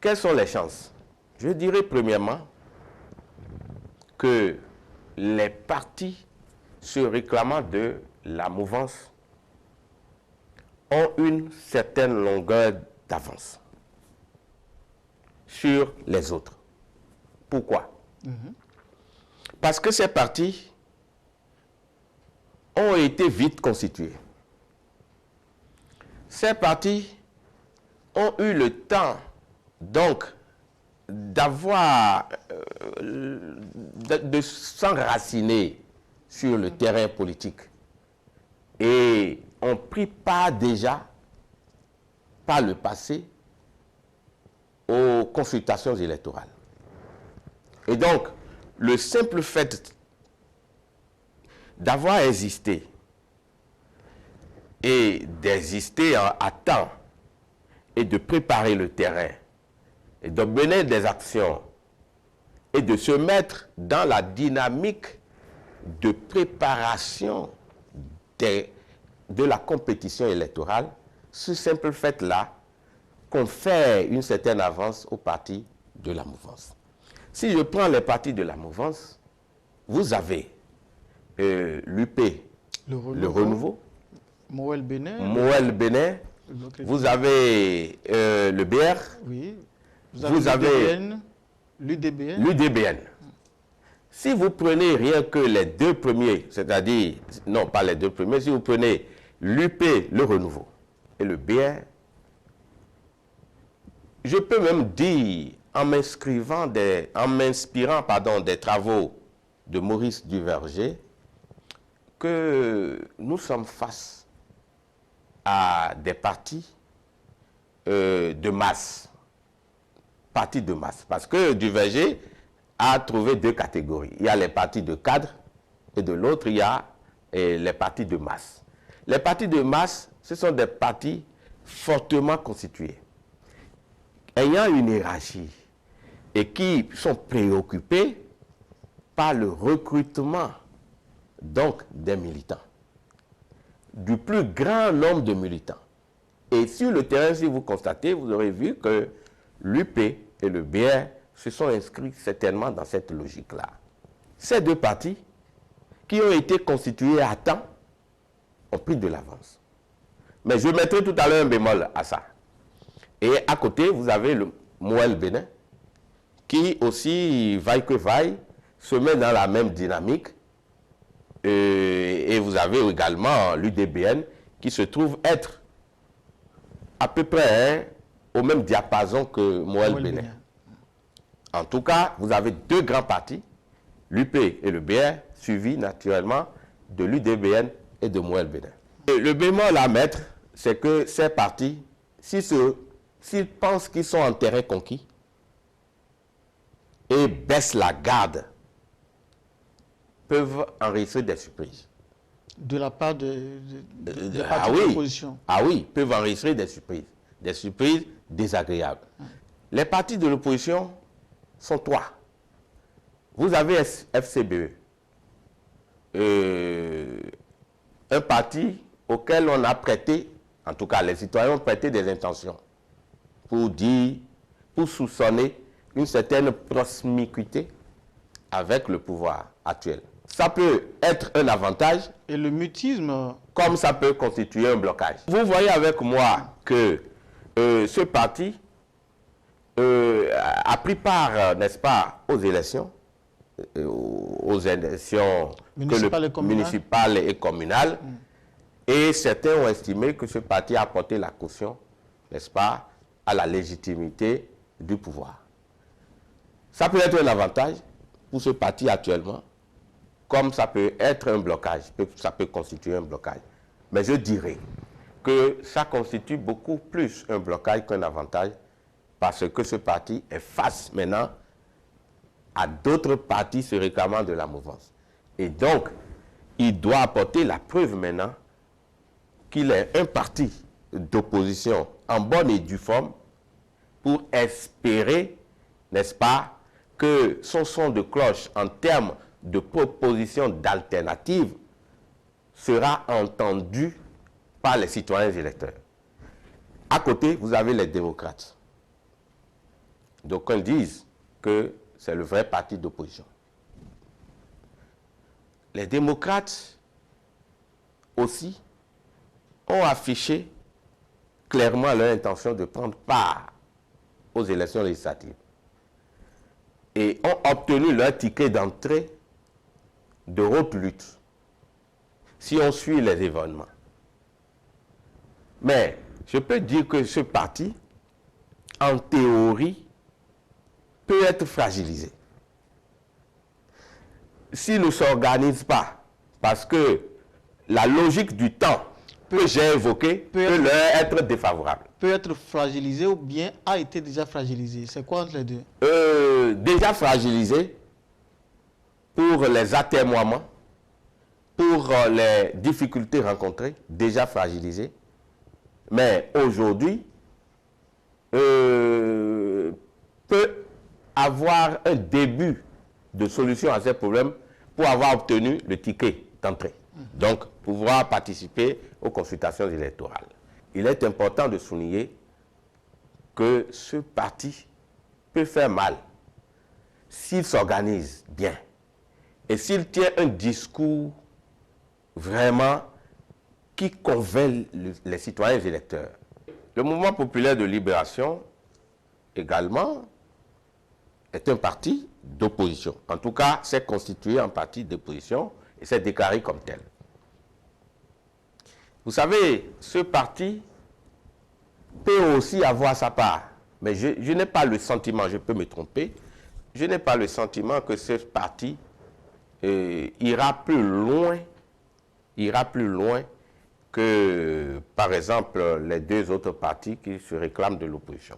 quelles sont les chances? Je dirais premièrement que les partis se réclamant de la mouvance ont une certaine longueur d'avance sur les autres. Pourquoi? Parce que ces partis ont été vite constitués. Ces partis ont eu le temps, donc, d'avoir, de s'enraciner sur le terrain politique et ont pris part déjà, par le passé, aux consultations électorales. Et donc, le simple fait d'avoir existé et d'exister à temps et de préparer le terrain et de mener des actions et de se mettre dans la dynamique de préparation de la compétition électorale, ce simple fait-là confère une certaine avance aux partis de la mouvance. Si je prends les partis de la mouvance, vous avez l'UP, le Renouveau, Moël Bénin, vous avez le BR, oui. vous avez l'UDBN. Si vous prenez rien que les deux premiers, c'est-à-dire, non pas les deux premiers, si vous prenez l'UP, le Renouveau et le BR, je peux même dire, en m'inspirant des travaux de Maurice Duverger, que nous sommes face à des partis de masse. Partis de masse. Parce que Duverger a trouvé deux catégories. Il y a les partis de cadres et de l'autre, il y a les partis de masse. Les partis de masse, ce sont des partis fortement constitués, ayant une hiérarchie et qui sont préoccupés par le recrutement donc des militants, du plus grand nombre de militants. Et sur le terrain, si vous constatez, vous aurez vu que l'UP et le BR se sont inscrits certainement dans cette logique-là. Ces deux partis, qui ont été constitués à temps, ont pris de l'avance. Mais je mettrai tout à l'heure un bémol à ça. Et à côté, vous avez le Moël Bénin, qui aussi, vaille que vaille, se met dans la même dynamique. Et vous avez également l'UDBN, qui se trouve être à peu près au même diapason que Moël Bénin. En tout cas, vous avez deux grands partis, l'UP et le BR, suivis naturellement de l'UDBN et de Moël Bénin. Et le bémol à mettre, c'est que ces partis, s'ils pensent qu'ils sont en terrain conquis et baissent la garde, peuvent enregistrer des surprises. De la part de partis de l'opposition. Ah oui, peuvent enregistrer des surprises désagréables. Les partis de l'opposition sont trois. Vous avez FCBE, un parti auquel on a prêté, en tout cas les citoyens ont prêté des intentions pour soupçonner une certaine proximité avec le pouvoir actuel. Ça peut être un avantage. Et le mutisme. Comme ça peut constituer un blocage. Vous voyez avec moi que ce parti a pris part, n'est-ce pas, aux élections municipales et communales. Et certains ont estimé que ce parti a apporté la caution, n'est-ce pas, à la légitimité du pouvoir. Ça peut être un avantage pour ce parti actuellement, comme ça peut être un blocage, ça peut constituer un blocage. Mais je dirais que ça constitue beaucoup plus un blocage qu'un avantage, parce que ce parti est face maintenant à d'autres partis se réclamant de la mouvance. Et donc, il doit apporter la preuve maintenant qu'il est un parti d'opposition en bonne et due forme pour espérer, n'est-ce pas, que son son de cloche en termes de propositions d'alternatives sera entendu par les citoyens électeurs. À côté, vous avez les démocrates, d'aucuns disent que c'est le vrai parti d'opposition. Les démocrates aussi ont affiché clairement leur intention de prendre part aux élections législatives et ont obtenu leur ticket d'entrée de haute lutte, si on suit les événements. Mais je peux dire que ce parti, en théorie, peut être fragilisé. S'il ne s'organise pas, parce que la logique du temps que j'ai évoquée peut leur être défavorable. Peut être fragilisé ou bien a été déjà fragilisé. C'est quoi entre les deux? Déjà fragilisé pour les atermoiements, pour les difficultés rencontrées, déjà fragilisé. Mais aujourd'hui, peut avoir un début de solution à ces problèmes pour avoir obtenu le ticket d'entrée. Donc, pouvoir participer aux consultations électorales. Il est important de souligner que ce parti peut faire mal s'il s'organise bien et s'il tient un discours vraiment qui convainc les citoyens électeurs. Le mouvement populaire de libération, également, est un parti d'opposition. En tout cas, s'est constitué en parti d'opposition et s'est déclaré comme tel. Vous savez, ce parti peut aussi avoir sa part, mais je n'ai pas le sentiment, je peux me tromper, je n'ai pas le sentiment que ce parti ira plus loin que, par exemple, les deux autres partis qui se réclament de l'opposition.